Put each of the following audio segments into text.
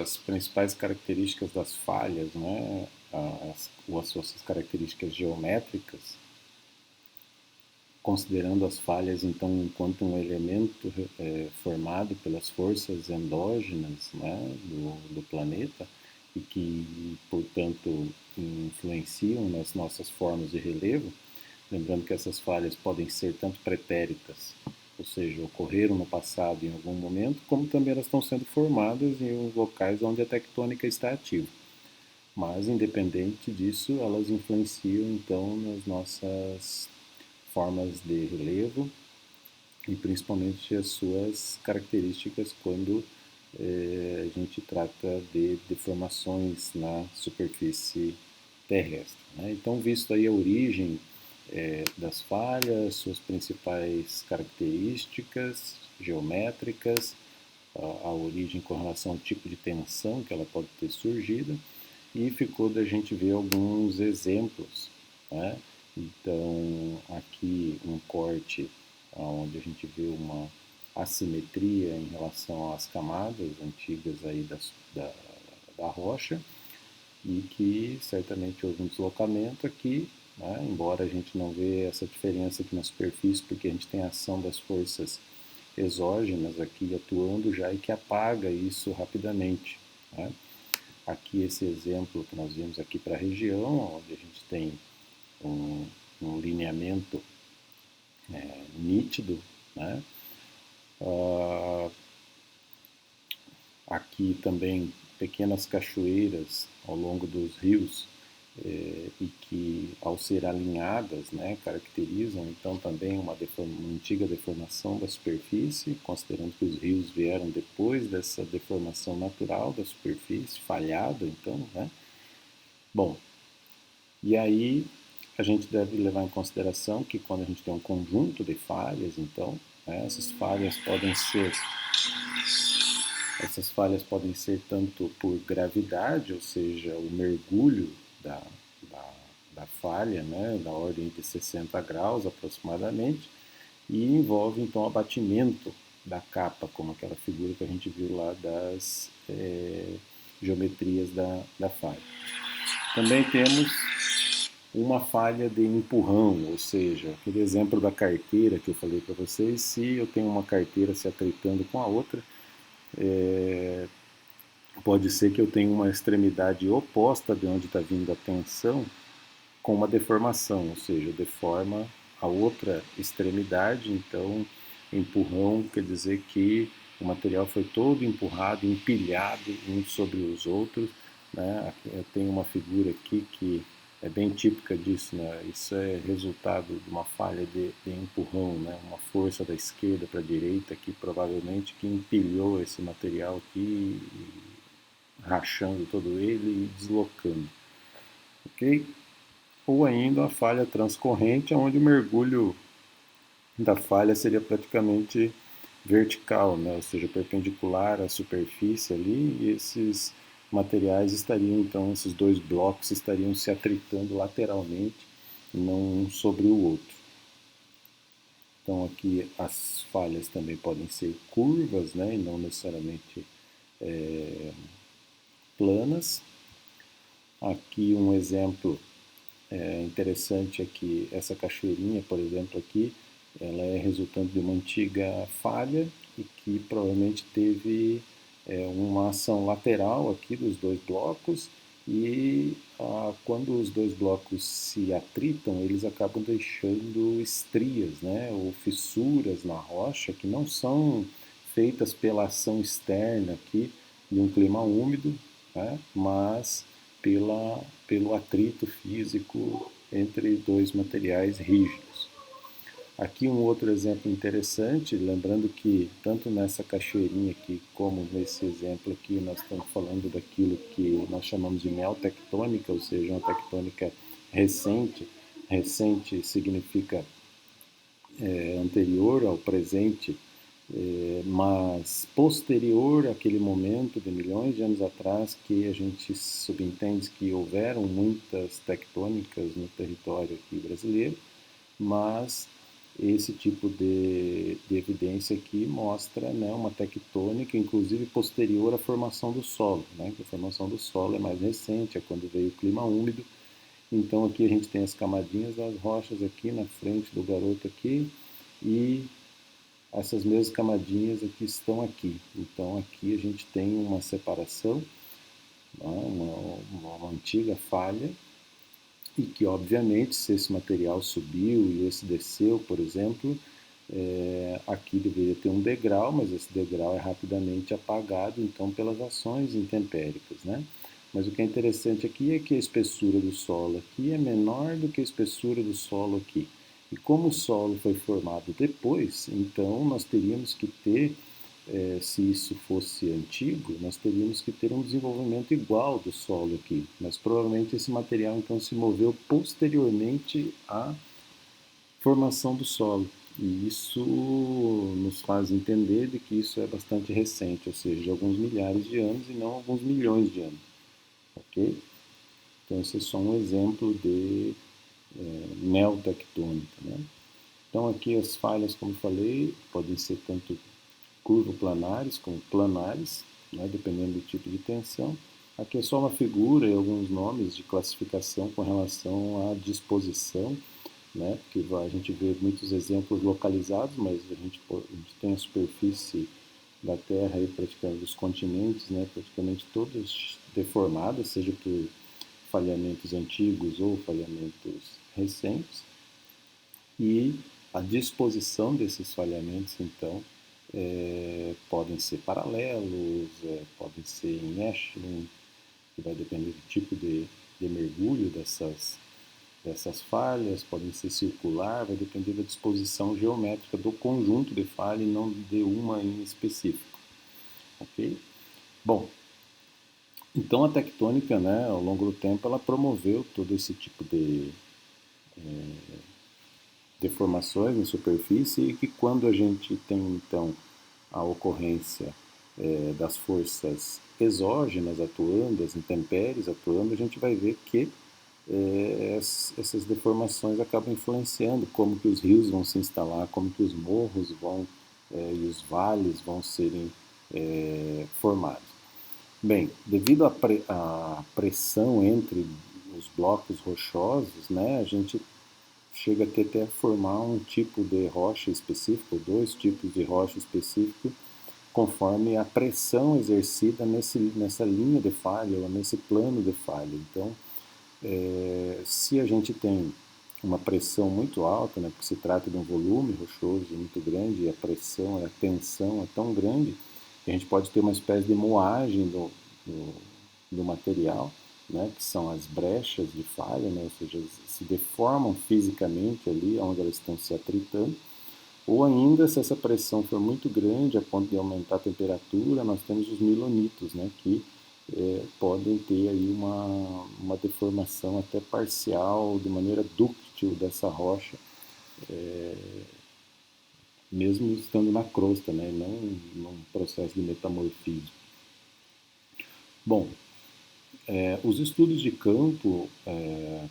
as principais características das falhas, né, as suas características geométricas, considerando as falhas, então, enquanto um elemento formado pelas forças endógenas, né, do planeta e que, portanto, influenciam nas nossas formas de relevo, lembrando que essas falhas podem ser tanto pretéritas, ou seja, ocorreram no passado em algum momento, como também elas estão sendo formadas em locais onde a tectônica está ativa. Mas, independente disso, elas influenciam, então, nas nossas formas de relevo e principalmente as suas características quando a gente trata de deformações na superfície terrestre. Né? Então, visto aí a origem das falhas, suas principais características geométricas, a origem com relação ao tipo de tensão que ela pode ter surgido, e ficou da gente ver alguns exemplos, né? Então, aqui um corte onde a gente vê uma assimetria em relação às camadas antigas aí da rocha e que certamente houve um deslocamento aqui, né? Embora a gente não vê essa diferença aqui na superfície, porque a gente tem a ação das forças exógenas aqui atuando já e que apaga isso rapidamente, né? Aqui esse exemplo que nós vimos aqui para a região, onde a gente tem um lineamento nítido, né? Aqui também pequenas cachoeiras ao longo dos rios e que ao ser alinhadas, né, caracterizam então também uma antiga deformação da superfície, considerando que os rios vieram depois dessa deformação natural da superfície, falhada então, né? Bom, e aí a gente deve levar em consideração que quando a gente tem um conjunto de falhas, então, né, essas falhas podem ser tanto por gravidade, ou seja, o mergulho da, da falha, né, da ordem de 60 graus aproximadamente, e envolve então o abatimento da capa, como aquela figura que a gente viu lá das geometrias da falha. Também temos uma falha de empurrão, ou seja, aquele exemplo da carteira que eu falei para vocês, se eu tenho uma carteira se atritando com a outra, pode ser que eu tenha uma extremidade oposta de onde está vindo a tensão com uma deformação, ou seja, deforma a outra extremidade, então empurrão quer dizer que o material foi todo empurrado, empilhado uns sobre os outros, né? Eu tenho uma figura aqui que é bem típica disso, né? Isso é resultado de uma falha de empurrão, né? Uma força da esquerda para a direita que provavelmente que empilhou esse material aqui, rachando todo ele e deslocando, ok? Ou ainda a falha transcorrente, onde o mergulho da falha seria praticamente vertical, né? Ou seja, perpendicular à superfície ali, e esses materiais estariam, então, esses dois blocos estariam se atritando lateralmente, não um sobre o outro. Então aqui as falhas também podem ser curvas, né? E não necessariamente planas. Aqui um exemplo interessante é que essa cachoeirinha, por exemplo, aqui, ela é resultante de uma antiga falha e que provavelmente teve uma ação lateral aqui dos dois blocos e quando os dois blocos se atritam, eles acabam deixando estrias, né, ou fissuras na rocha que não são feitas pela ação externa aqui de um clima úmido, né, mas pelo atrito físico entre dois materiais rígidos. Aqui um outro exemplo interessante, lembrando que tanto nessa cachoeirinha aqui como nesse exemplo aqui nós estamos falando daquilo que nós chamamos de neotectônica, ou seja, uma tectônica recente. Recente significa anterior ao presente, mas posterior àquele momento de milhões de anos atrás que a gente subentende que houveram muitas tectônicas no território aqui brasileiro, mas esse tipo de evidência aqui mostra, né, uma tectônica, inclusive posterior à formação do solo, né, que a formação do solo é mais recente, é quando veio o clima úmido. Então aqui a gente tem as camadinhas das rochas aqui na frente do garoto aqui, e essas mesmas camadinhas aqui estão aqui. Então aqui a gente tem uma separação, né, uma antiga falha, e que obviamente se esse material subiu e esse desceu, por exemplo, aqui deveria ter um degrau, mas esse degrau é rapidamente apagado, então, pelas ações intempéricas, né? Mas o que é interessante aqui é que a espessura do solo aqui é menor do que a espessura do solo aqui. E como o solo foi formado depois, então nós teríamos que ter, se isso fosse antigo, nós teríamos que ter um desenvolvimento igual do solo aqui. Mas provavelmente esse material então se moveu posteriormente à formação do solo. E isso nos faz entender de que isso é bastante recente, ou seja, de alguns milhares de anos e não alguns milhões de anos. Ok? Então, esse é só um exemplo de neotectônica. Né? Então, aqui as falhas, como falei, podem ser tanto curvoplanares como planares, né, dependendo do tipo de tensão. Aqui é só uma figura e alguns nomes de classificação com relação à disposição, né, porque a gente vê muitos exemplos localizados, mas a gente tem a superfície da Terra aí praticamente dos continentes, né, praticamente todas deformadas, seja por falhamentos antigos ou falhamentos recentes, e a disposição desses falhamentos, então, podem ser paralelos, podem ser em Echelon, que vai depender do tipo de mergulho dessas falhas, podem ser circular, vai depender da disposição geométrica do conjunto de falha e não de uma em específico. Ok? Bom, então a tectônica, né, ao longo do tempo, ela promoveu todo esse tipo de deformações na superfície e que quando a gente tem então a ocorrência das forças exógenas atuando, as intempéries atuando, a gente vai ver que essas deformações acabam influenciando como que os rios vão se instalar, como que os morros vão e os vales vão serem formados. Bem, devido à pressão entre os blocos rochosos, né, a gente chega a ter até formar um tipo de rocha específico, dois tipos de rocha específico, conforme a pressão exercida nessa linha de falha ou nesse plano de falha. Então, se a gente tem uma pressão muito alta, né, porque se trata de um volume rochoso muito grande e a pressão, a tensão é tão grande, que a gente pode ter uma espécie de moagem do material, né, que são as brechas de falha, né, ou seja, se deformam fisicamente ali onde elas estão se atritando, ou ainda, se essa pressão for muito grande a ponto de aumentar a temperatura, nós temos os milonitos, né, que podem ter aí uma deformação até parcial, de maneira dúctil dessa rocha, mesmo estando na crosta, né, não num processo de metamorfismo. Bom, os estudos de campo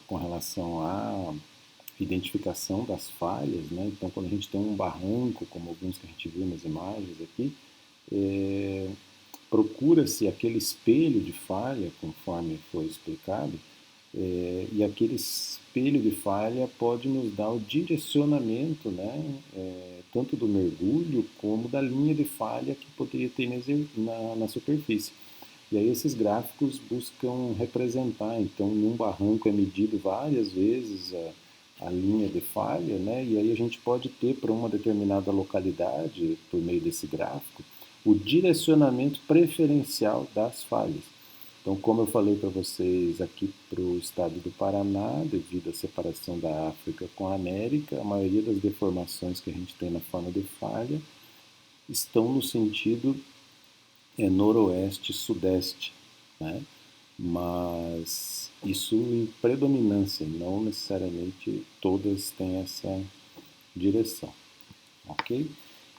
com relação à identificação das falhas, né, então quando a gente tem um barranco, como alguns que a gente viu nas imagens aqui, procura-se aquele espelho de falha, conforme foi explicado, e aquele espelho de falha pode nos dar o direcionamento, né, tanto do mergulho como da linha de falha que poderia ter na superfície. E aí esses gráficos buscam representar, então, num barranco é medido várias vezes a linha de falha, né? E aí a gente pode ter para uma determinada localidade, por meio desse gráfico, o direcionamento preferencial das falhas. Então, como eu falei para vocês aqui para o estado do Paraná, devido à separação da África com a América, a maioria das deformações que a gente tem na forma de falha estão no sentido noroeste-sudeste, né? Mas isso em predominância, não necessariamente todas têm essa direção, ok?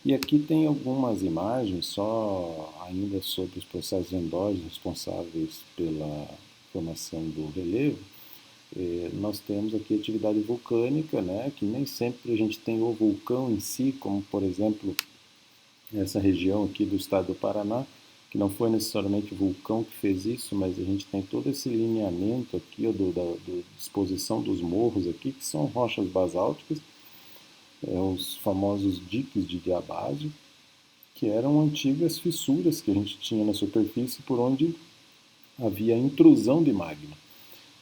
E aqui tem algumas imagens só ainda sobre os processos endógenos responsáveis pela formação do relevo. Nós temos aqui atividade vulcânica, né, que nem sempre a gente tem o vulcão em si, como por exemplo essa região aqui do estado do Paraná, que não foi necessariamente o vulcão que fez isso, mas a gente tem todo esse lineamento aqui ó, da disposição dos morros aqui, que são rochas basálticas, os famosos diques de diabásio, que eram antigas fissuras que a gente tinha na superfície por onde havia intrusão de magma.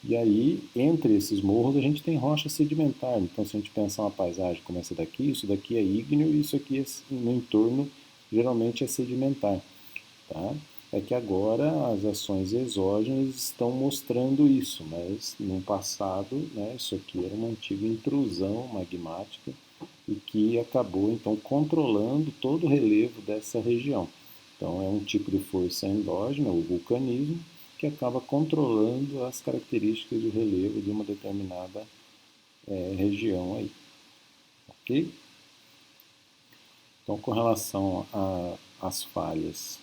E aí, entre esses morros, a gente tem rocha sedimentar. Então, se a gente pensar uma paisagem como essa daqui, isso daqui é ígneo e isso aqui no entorno geralmente é sedimentar. Tá? É que agora as ações exógenas estão mostrando isso, mas no passado, né, isso aqui era uma antiga intrusão magmática e que acabou então controlando todo o relevo dessa região. Então é um tipo de força endógena, o vulcanismo, que acaba controlando as características de relevo de uma determinada região aí, ok? Então com relação às falhas,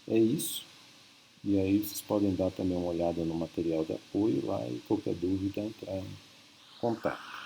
é isso. E aí vocês podem dar também uma olhada no material de apoio lá e qualquer dúvida entrar em contato.